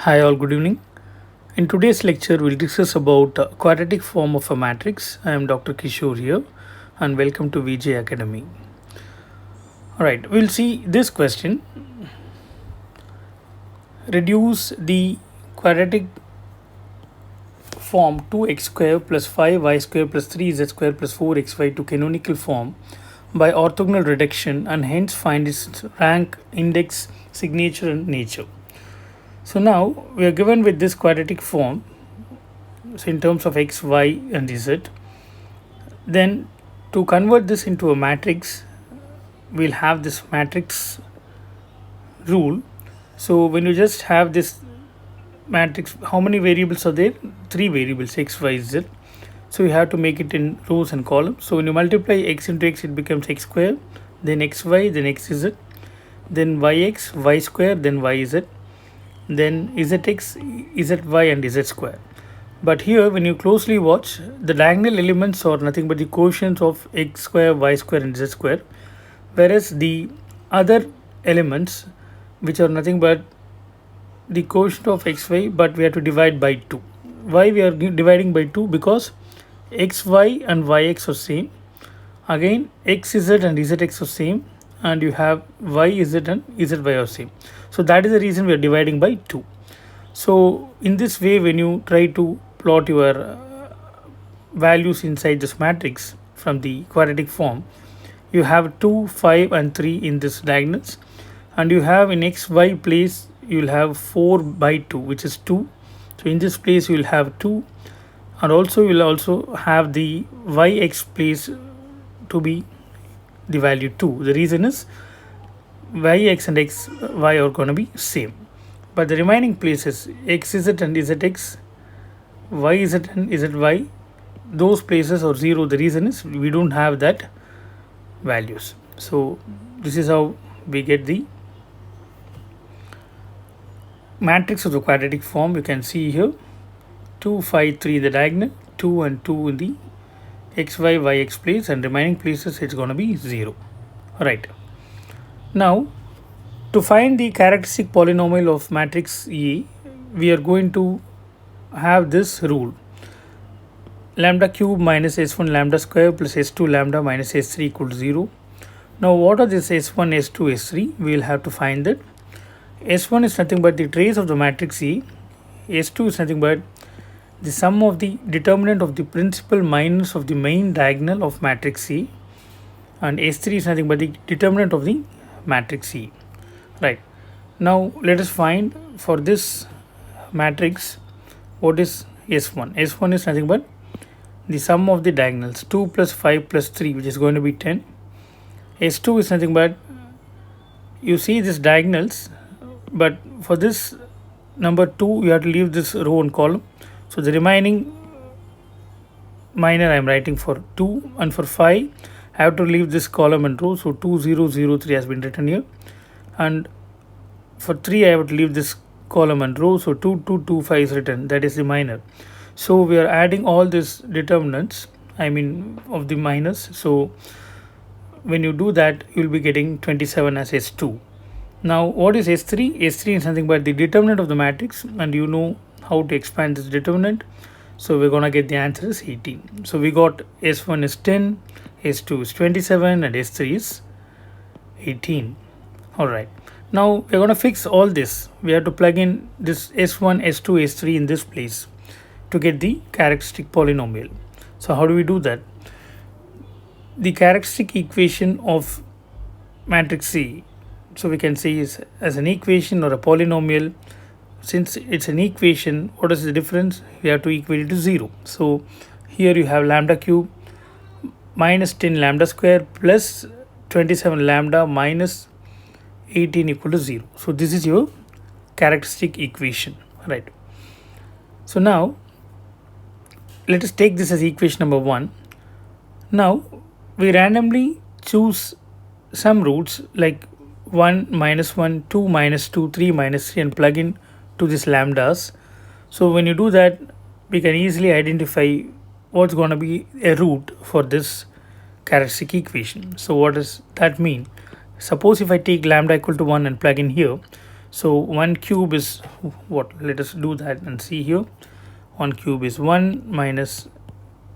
Hi all, good evening. In today's lecture, we'll discuss about quadratic form of a matrix. I am Dr. Kishore here and welcome to VJ Academy. Alright, we'll see this question. Reduce the quadratic form 2x square plus 5y square plus 3z square plus 4xy to canonical form by orthogonal reduction and hence find its rank, index, signature and nature. So now we are given with this quadratic form, so in terms of x, y and z. Then to convert this into a matrix, we'll have this matrix rule. So when you just have this matrix, how many variables are there? 3 variables, x, y, z. So you have to make it in rows and columns. So when you multiply x into x, it becomes x square, then xy, then xz, then yx, y square, then yz, then zx, zy and z square. But here when you closely watch, the diagonal elements are nothing but the quotients of x square, y square and z square, whereas the other elements which are nothing but the quotient of xy, but we have to divide by 2. Why we are dividing by 2? Because xy and yx are same. Again xz and zx are same, and you have yz and zy are same. So that is the reason we are dividing by 2. So in this way, when you try to plot your values inside this matrix from the quadratic form, you have 2, 5 and 3 in this diagonals, and you have in xy place you will have 4 by 2, which is 2. So in this place you will have 2, and also you will also have the yx place to be the value 2. The reason is yx and xy are going to be same, but the remaining places xz and zx, yz and zy, those places are 0. The reason is we don't have that values. So this is how we get the matrix of the quadratic form. You can see here 2, 5, 3 the diagonal, 2 and 2 in the xy yx place, and remaining places it's going to be 0. Right, now to find the characteristic polynomial of matrix E, we are going to have this rule: lambda cube minus s1 lambda square plus s2 lambda minus s3 equal to 0. Now what are this s1, s2, s3? We will have to find that. S1 is nothing but the trace of the matrix E, S2 is nothing but the sum of the determinant of the principal minus of the main diagonal of matrix E, and S3 is nothing but the determinant of the matrix E. Right, now let us find for this matrix what is S1. S1 is nothing but the sum of the diagonals 2 plus 5 plus 3, which is going to be 10. S2 is nothing but, you see this diagonals, but for this number 2 you have to leave this row and column. So the remaining minor I am writing for 2, and for 5 I have to leave this column and row. So 2003 has been written here, and for 3 I have to leave this column and row. So 2225 is written, that is the minor. So we are adding all these determinants, I mean of the minors. So when you do that, you will be getting 27 as S2. Now what is S3? S3 is nothing but the determinant of the matrix, and you know how to expand this determinant. So we're gonna get the answer is 18. So we got S1 is 10, S2 is 27 and S3 is 18. Alright, now we're gonna fix all this. We have to plug in this S1, S2, S3 in this place to get the characteristic polynomial. So how do we do that? The characteristic equation of matrix C, so we can say is as an equation or a polynomial. Since it's an equation, what is the difference? You have to equate it to 0. So here you have lambda cube minus 10 lambda square plus 27 lambda minus 18 equal to 0. So this is your characteristic equation, right? So now let us take this as equation number 1. Now we randomly choose some roots like 1 minus 1, 2 minus 2, 3 minus 3, and plug in to these lambdas. So when you do that, we can easily identify what's going to be a root for this characteristic equation. So what does that mean? Suppose if I take lambda equal to 1 and plug in here, So 1 cube is what? Let us do that and see here. 1 cube is 1 minus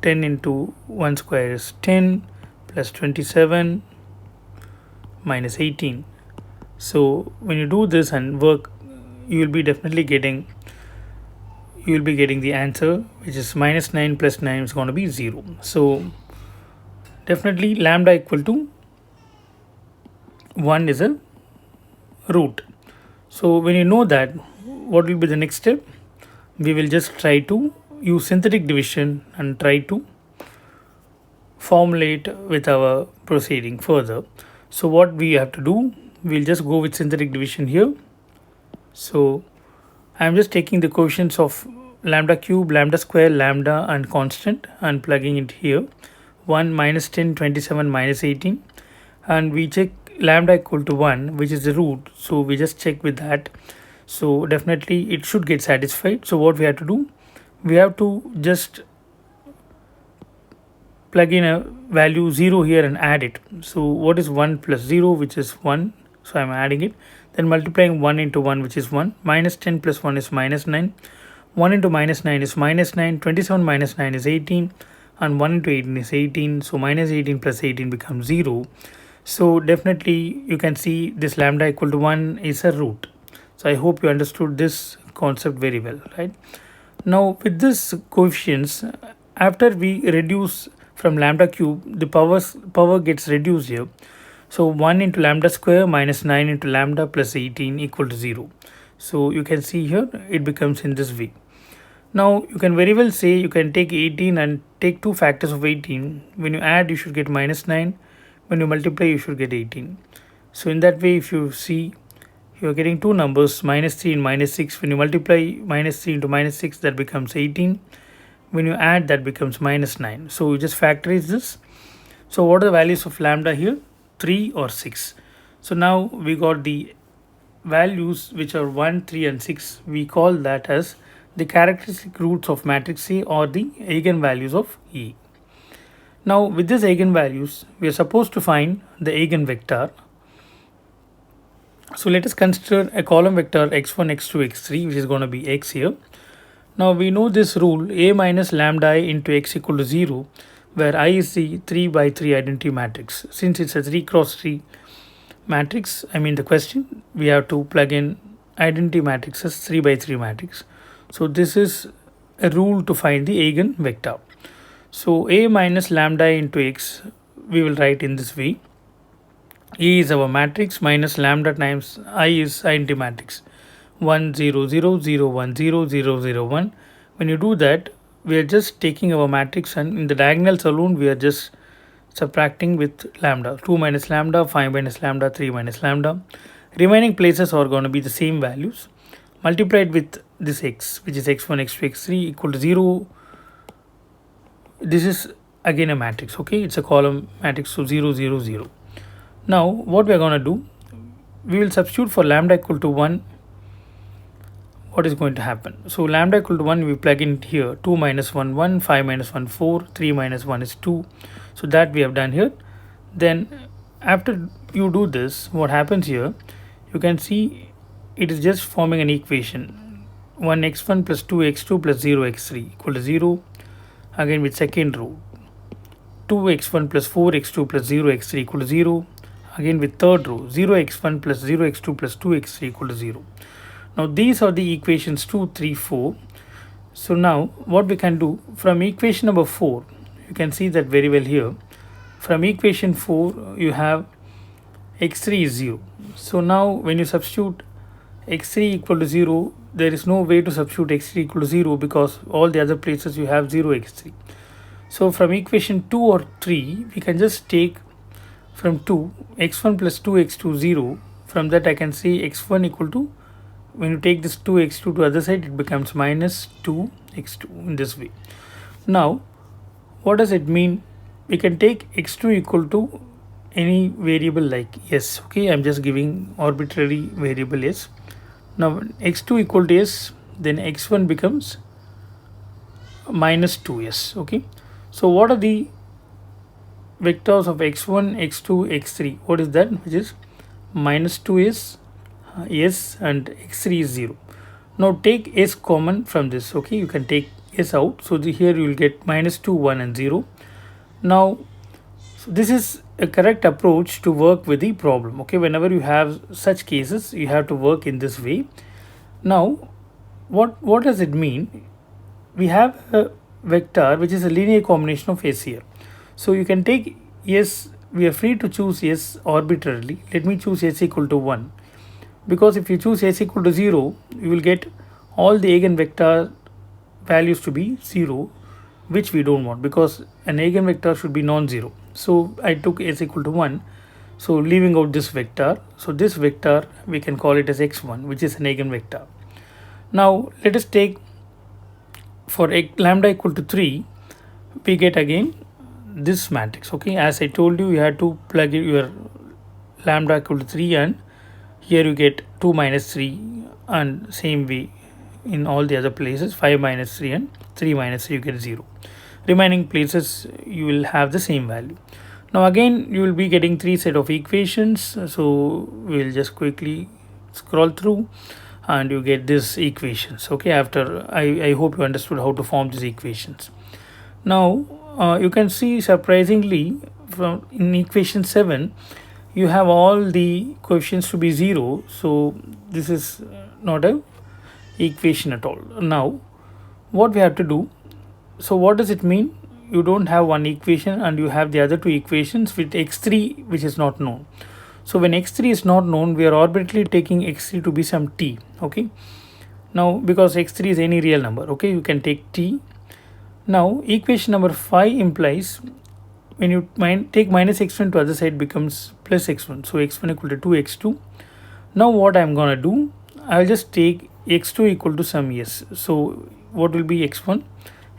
10 into 1 square is 10 plus 27 minus 18. So when you do this and work, you will be definitely getting the answer, which is minus 9 plus 9 is going to be 0. So definitely lambda equal to 1 is a root. So when you know that, what will be the next step? We will just try to use synthetic division and try to formulate with our proceeding further. So what we have to do, we'll just go with synthetic division here. So I'm just taking the coefficients of lambda cube, lambda square, lambda and constant and plugging it here. 1 minus 10, 27 minus 18, and we check lambda equal to 1, which is the root. So we just check with that. So definitely it should get satisfied. So what we have to do, we have to just plug in a value 0 here and add it. So what is 1 plus 0, which is 1? So I'm adding it. Then multiplying 1 into 1, which is 1. Minus 10 plus 1 is minus 9. 1 into minus 9 is minus 9. 27 minus 9 is 18. And 1 into 18 is 18. So minus 18 plus 18 becomes 0. So definitely you can see this lambda equal to 1 is a root. So I hope you understood this concept very well, right? Now with this coefficients, after we reduce from lambda cube, the power gets reduced here. So 1 into lambda square minus 9 into lambda plus 18 equal to 0. So you can see here it becomes in this way. Now you can very well say you can take 18 and take 2 factors of 18. When you add, you should get minus 9. When you multiply, you should get 18. So in that way, if you see, you are getting two numbers, minus 3 and minus 6. When you multiply minus 3 into minus 6, that becomes 18. When you add, that becomes minus 9. So you just factorize this. So what are the values of lambda here? 3 or 6. So now we got the values which are 1, 3 and 6. We call that as the characteristic roots of matrix A or the eigenvalues of E. Now with these eigenvalues, we are supposed to find the eigenvector. So let us consider a column vector x1, x2, x3, which is going to be x here. Now we know this rule, A minus lambda I into x equal to 0, where I is the 3 by 3 identity matrix. Since it's a 3 cross 3 matrix, the question, we have to plug in identity matrices 3 by 3 matrix. So this is a rule to find the eigenvector. So A minus lambda I into x, we will write in this way. A is our matrix minus lambda times I is identity matrix 1 0 0 0 1 0 0 0 1. When you do that, we are just taking our matrix and in the diagonals alone we are just subtracting with lambda. 2 minus lambda, 5 minus lambda, 3 minus lambda. Remaining places are going to be the same values multiplied with this x, which is x1, x2, x3 equal to 0. This is again a matrix, okay? It's a column matrix, so 0 0 0. Now what we are going to do, we will substitute for lambda equal to 1. What is going to happen? So lambda equal to 1, we plug in here. 2 minus 1 1, 5 minus 1 4, 3 minus 1 is 2. So that we have done here. Then after you do this, what happens here, you can see it is just forming an equation. 1x1 plus 2x2 plus 0x3 equal to 0. Again with second row, 2x1 plus 4x2 plus 0x3 equal to 0. Again with third row, 0x1 plus 0x2 plus 2x3 equal to 0. Now these are the equations 2, 3, 4. So now what we can do, from equation number 4, you can see that very well here. From equation 4, you have x3 is 0. So now when you substitute x3 equal to 0, there is no way to substitute x3 equal to 0 because all the other places you have 0 x3. So from equation 2 or 3, we can just take from 2, x1 plus 2x2 0. From that I can say x1 equal to, when you take this 2x2 to the other side, it becomes minus 2x2 in this way. Now what does it mean? We can take x2 equal to any variable like s, okay? I'm just giving arbitrary variable s. Now x2 equal to s, then x1 becomes minus 2s, okay? So what are the vectors of x1, x2, x3? What is that? Which is minus 2s, s and x3 is 0. Now take s common from this. Okay, you can take s out. So here you will get -2, 1 and 0. Now so this is a correct approach to work with the problem. Okay, whenever you have such cases, you have to work in this way. Now what does it mean? We have a vector which is a linear combination of s here. So you can take s, we are free to choose s arbitrarily. Let me choose s equal to 1, because if you choose s equal to 0, you will get all the eigenvector values to be 0, which we don't want, because an eigenvector should be non-zero. So I took s equal to 1, so leaving out this vector. So this vector we can call it as x1, which is an eigenvector. Now let us take for lambda equal to 3, we get again this matrix. Okay, as I told you, you had to plug in your lambda equal to 3, and here you get 2 minus 3, and same way in all the other places 5 minus 3 and 3 minus 3 you get 0. Remaining places you will have the same value. Now again you will be getting 3 set of equations, so we'll just quickly scroll through and you get these equations. Okay, after I hope you understood how to form these equations. Now you can see, surprisingly, from in equation 7 you have all the coefficients to be 0, so this is not a equation at all. Now what we have to do, so what does it mean? You don't have one equation and you have the other two equations with x3 which is not known. So when x3 is not known, we are arbitrarily taking x3 to be some t. Okay, now because x3 is any real number, okay, you can take t. Now equation number 5 implies when you take minus x1 to other side becomes plus x1, so x1 equal to 2x2. Now what I'm gonna do, I'll just take x2 equal to some s. So what will be x1?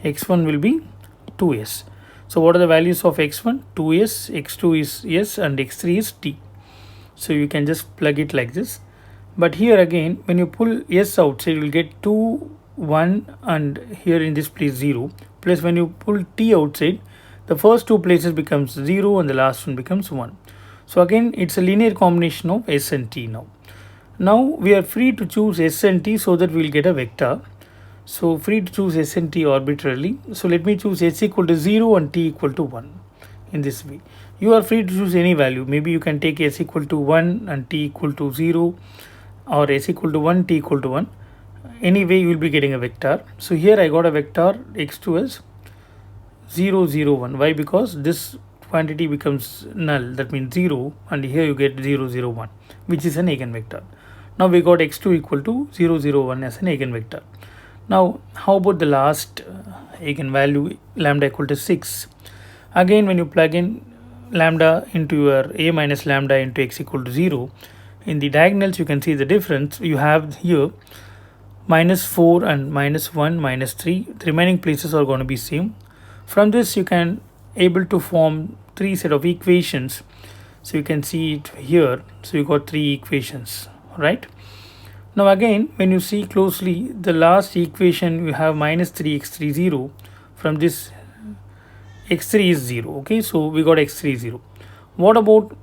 X1 will be 2s. So what are the values of x1? 2s, x2 is s, and x3 is t. So you can just plug it like this. But here again, when you pull s outside, you will get 2, 1, and here in this place 0. Plus when you pull t outside, the first two places becomes 0 and the last one becomes 1. So again, it's a linear combination of s and t now. Now we are free to choose s and t so that we will get a vector. So free to choose s and t arbitrarily. So let me choose s equal to 0 and t equal to 1 in this way. You are free to choose any value. Maybe you can take s equal to 1 and t equal to 0, or s equal to 1, t equal to 1. Anyway, you will be getting a vector. So here I got a vector x2 as 0, 0, 1. Why? Because this quantity becomes null, that means 0, and here you get 0, 0, 1, which is an eigenvector. Now we got x2 equal to 0, 0, 1 as an eigenvector. Now how about the last eigenvalue, lambda equal to 6? Again, when you plug in lambda into your a minus lambda into x equal to 0, in the diagonals you can see the difference. You have here -4 and -1, -3. The remaining places are going to be same. From this you can able to form 3 set of equations. So you can see it here. So you got 3 equations, right? Now again, when you see closely, the last equation you have -3x3 0. From this x3 is 0. Okay, so we got x3 0. What about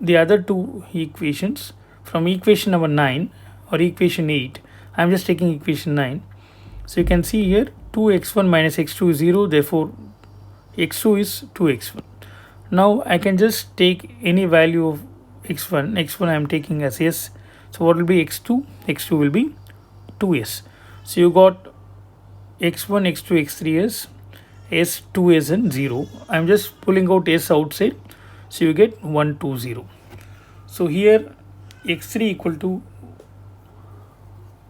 the other two equations? From equation number 9 or equation 8, I'm just taking equation 9. So you can see here 2x1 minus x2 is 0, therefore x2 is 2x1. Now I can just take any value of x1. x1 I am taking as s. So what will be x2? x2 will be 2s. So you got x1, x2, x3 as s, 2s and 0. I am just pulling out s outside. So you get 1, 2, 0. So here x3 equal to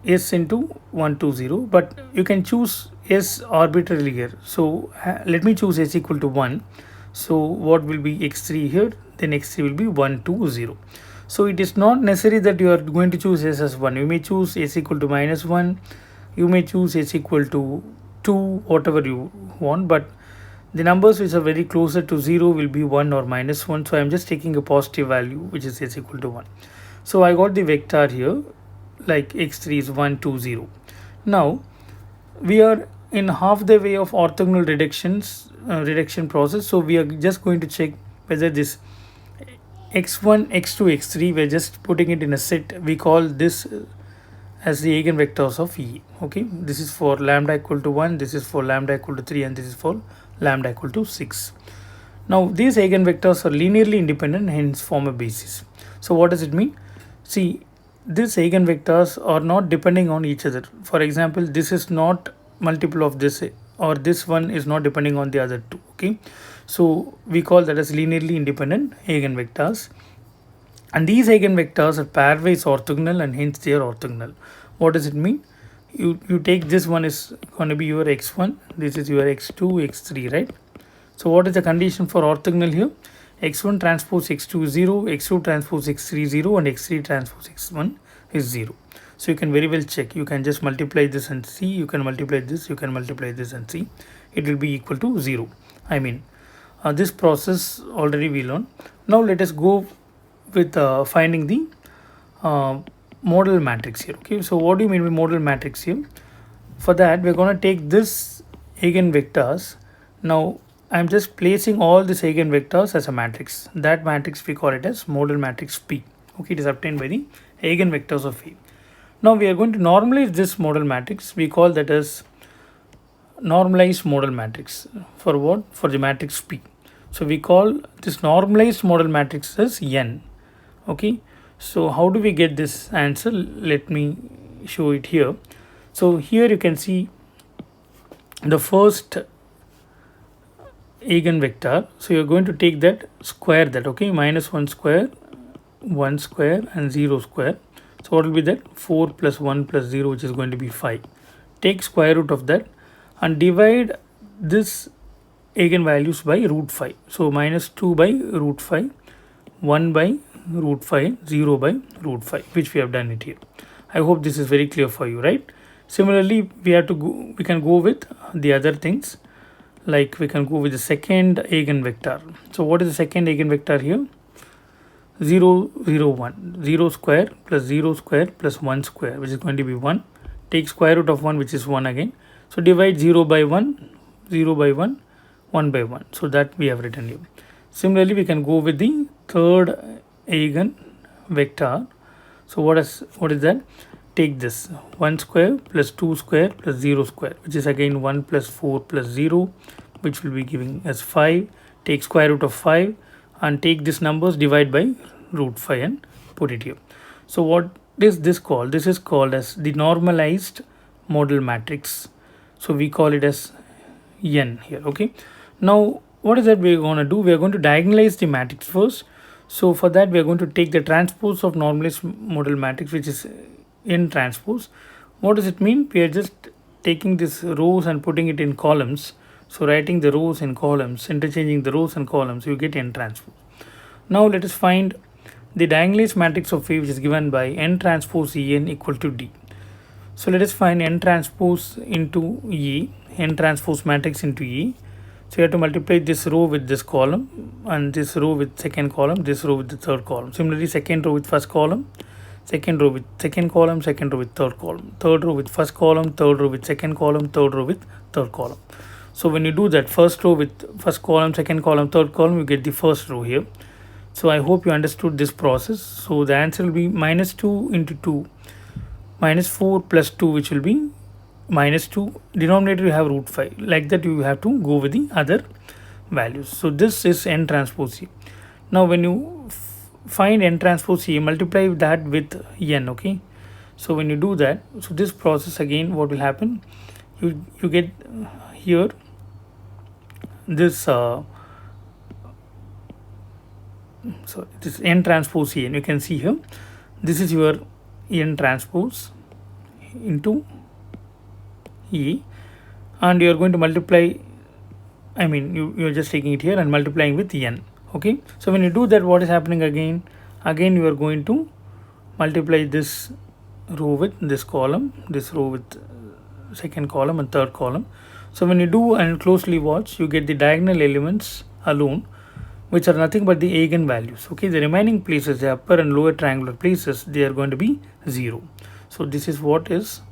s into 1, 2, 0. But you can choose s arbitrarily here. So let me choose s equal to 1. So what will be x3 here? Then x3 will be 1, 2, 0. So it is not necessary that you are going to choose s as 1. You may choose s equal to -1. You may choose s equal to 2, whatever you want. But the numbers which are very closer to 0 will be 1 or -1. So I am just taking a positive value, which is s equal to 1. So I got the vector here, like x3 is 1, 2, 0. Now we are in half the way of orthogonal reduction process. So we are just going to check whether this x1, x2, x3, we're just putting it in a set. We call this as the eigenvectors of E. Okay, this is for lambda equal to 1, this is for lambda equal to 3, and this is for lambda equal to 6. Now these eigenvectors are linearly independent, hence form a basis. So what does it mean? See, these eigenvectors are not depending on each other. For example, this is not multiple of this, or this one is not depending on the other two. Okay, so we call that as linearly independent eigenvectors. And these eigenvectors are pairwise orthogonal, and hence they are orthogonal. What does it mean? You take this one is going to be your x1, this is your x2, x3, right? So what is the condition for orthogonal here? x1 transpose x2 is 0, x2 transpose x3 is 0, and x3 transpose x1 is 0. So you can very well check. You can just multiply this and see. You can multiply this, you can multiply this and see. It will be equal to 0. I mean, this process already we learned. Now let us go with finding the model matrix here. Okay, so what do you mean by model matrix here? For that, we're going to take this eigenvectors. Now I'm just placing all these eigenvectors as a matrix. That matrix we call it as model matrix P. Okay, it is obtained by the eigenvectors of A. Now we are going to normalize this model matrix. We call that as normalized model matrix. For what? For the matrix P. So we call this normalized model matrix as N. Okay, so how do we get this answer? Let me show it here. So here you can see the first eigenvector. So you're going to take that, square that. Okay, minus 1 square, 1 square, and 0 square. So what will be that? 4 plus 1 plus 0, which is going to be 5. Take square root of that and divide this eigenvalues by root 5. So minus 2 by root 5, 1 by root 5, 0 by root 5, which we have done it here. I hope this is very clear for you, right? Similarly, we have to go, we can go with the other things, like we can go with the second eigenvector. So what is the second eigenvector here? 0, 0, 1. 0 square plus 0 square plus 1 square, which is going to be 1. Take square root of 1, which is 1 again. So divide 0 by 1, 0 by 1, 1 by 1. So that we have written here. Similarly, we can go with the third eigenvector. So what is that? Take this 1 square plus 2 square plus 0 square, which is again 1 plus 4 plus 0, which will be giving us 5. Take square root of 5 and take these numbers, divide by root 5 and put it here. So what is this called? This is called as the normalized model matrix. So we call it as N here. Okay, now what is that we're going to do? We are going to diagonalize the matrix first. So for that, we are going to take the transpose of normalized model matrix, which is N transpose. What does it mean? We are just taking these rows and putting it in columns. So writing the rows in columns, interchanging the rows and columns, you get N transpose. Now let us find the diagonalized matrix of A, which is given by N transpose En equal to D. So let us find N transpose into E, N transpose matrix into E. So you have to multiply this row with this column, and this row with second column, this row with the third column. Similarly, second row with first column, second row with second column, second row with third column, third row with first column, third row with second column, third row with third column. So when you do that, first row with first column, second column, third column, you get the first row here. So I hope you understood this process. So the answer will be minus 2 into 2, minus 4 plus 2, which will be minus 2. Denominator you have root 5. Like that you have to go with the other values. So this is N transpose E. Now when you find N transpose E, multiply that with N. Okay, so when you do that, so this process again, what will happen? You get here this so this N transpose E, and you can see here this is your N transpose into E, and you are going to multiply, I mean you're just taking it here and multiplying with N. Okay, so when you do that, what is happening again you are going to multiply this row with this column, this row with second column and third column. So when you do and closely watch, you get the diagonal elements alone, which are nothing but the eigenvalues. Okay, the remaining places, the upper and lower triangular places, they are going to be 0. So this is what is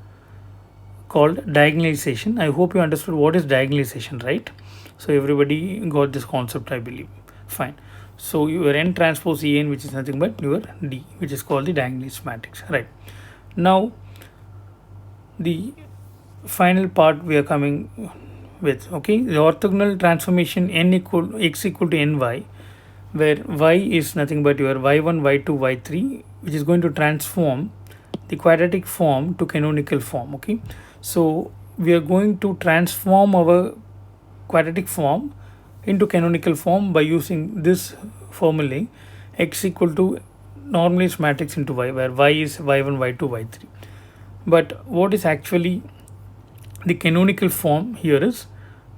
called diagonalization. I hope you understood what is diagonalization, right? So everybody got this concept, I believe. Fine. So your n transpose En, which is nothing but your D, which is called the diagonalist matrix, right? Now the final part we are coming with, okay, the orthogonal transformation n equal x equal to ny, where y is nothing but your y1, y2, y3, which is going to transform the quadratic form to canonical form. Okay, so we are going to transform our quadratic form into canonical form by using this formulae, x equal to normalized matrix into y, where y is y1, y2, y3. But what is actually the canonical form here is,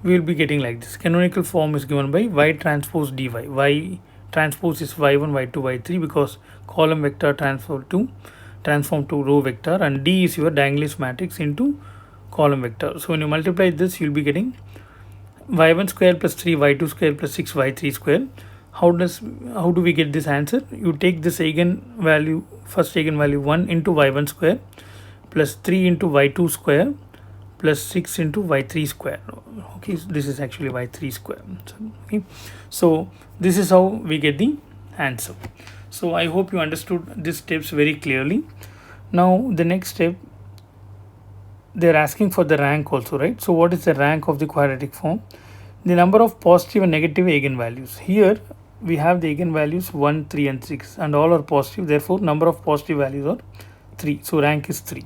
we will be getting like this. Canonical form is given by y transpose dy. Y transpose is y1, y2, y3, because column vector transform to row vector, and D is your diagonalist matrix into column vector. So when you multiply this, you'll be getting y1 square plus 3, y2 square plus 6, y3 square. How do we get this answer? You take this eigenvalue, first eigenvalue 1 into y1 square plus 3 into y2 square plus 6 into y3 square. Okay, so this is actually y3 square. Okay, so this is how we get the answer. So I hope you understood these steps very clearly. Now the next step, they're asking for the rank also, right? So what is the rank of the quadratic form? The number of positive and negative eigenvalues. Here we have the eigenvalues 1, 3 and 6, and all are positive, therefore number of positive values are 3, so rank is 3.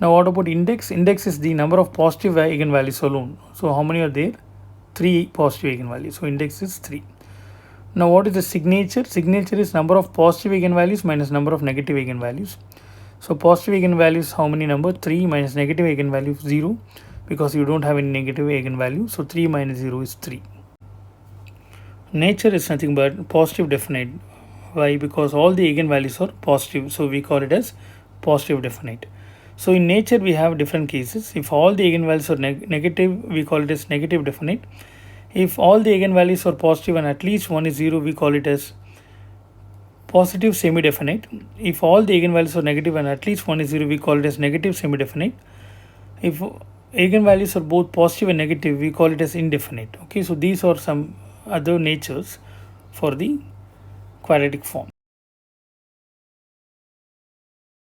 Now what about index? Index is the number of positive eigenvalues alone. So how many are there? 3 positive eigenvalues, so index is 3. Now what is the signature? Signature is number of positive eigenvalues minus number of negative eigenvalues. So positive eigenvalues, how many number? 3 minus negative eigenvalue 0, because you don't have any negative eigenvalue. So 3 minus 0 is 3. Nature is nothing but positive definite. Why? Because all the eigenvalues are positive, so we call it as positive definite. So in nature we have different cases. If all the eigenvalues are negative, we call it as negative definite. If all the eigenvalues are positive and at least one is 0, we call it as positive semi-definite. If all the eigenvalues are negative and at least one is 0, we call it as negative semi-definite. If eigenvalues are both positive and negative, we call it as indefinite. Okay, so these are some other natures for the quadratic form.